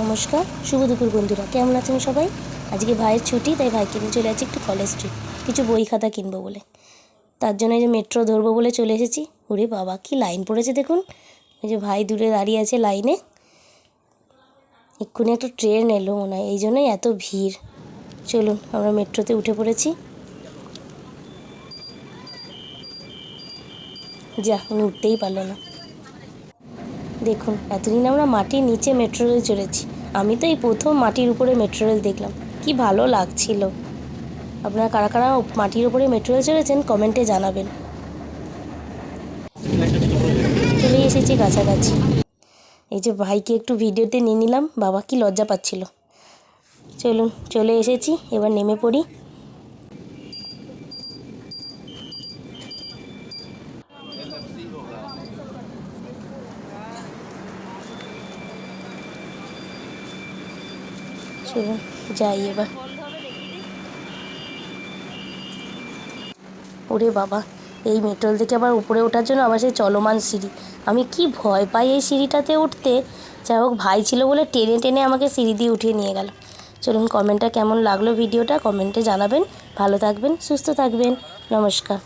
নমস্কার, শুভ দুপুর বন্ধুরা, কেমন আছেন সবাই? আজকে ভাইয়ের ছুটি, তাই ভাইকে নিয়ে চলে যাচ্ছি একটু কলেজ স্ট্রিট, কিছু বই খাতা কিনবো বলে। তার জন্য এই যে মেট্রো ধরবো বলে চলে এসেছি। ওরে বাবা, কি লাইন পড়েছে দেখুন। এই যে ভাই দূরে দাঁড়িয়ে আছে লাইনে। এক্ষুনি একটা ট্রেন এলো মনে হয়, এই জন্যই এত ভিড়। চলুন, আমরা মেট্রোতে উঠে পড়েছি। যা, উনি উঠতেই পারলো না। দেখুন, এতদিন আমরা মাটির নিচে মেট্রো রেল চড়েছি, আমি তো এই প্রথম মাটির উপরে মেট্রো রেল দেখলাম। কি ভালো লাগছিল। আপনারা কারা কারা মাটির উপরে মেট্রো রেল চড়েছেন কমেন্টে জানাবেন। চলে এসেছি কাছাকাছি। এই যে ভাইকে একটু ভিডিওতে নিয়ে নিলাম, বাবা কি লজ্জা পাচ্ছিল। চলুন, চলে এসেছি, এবার নেমে পড়ি। চলুন যাই এবার। ওরে বাবা, এই মেট্রো রেল থেকে আবার উপরে ওঠার জন্য আবার সেই চলমান সিঁড়ি। আমি কি ভয় পাই এই সিঁড়িটাতে উঠতে। যাই হোক, ভাই ছিল বলে টেনে টেনে আমাকে সিঁড়ি দিয়ে উঠিয়ে নিয়ে গেল। চলুন, কমেন্টটা কেমন লাগলো ভিডিওটা কমেন্টে জানাবেন। ভালো থাকবেন, সুস্থ থাকবেন। নমস্কার।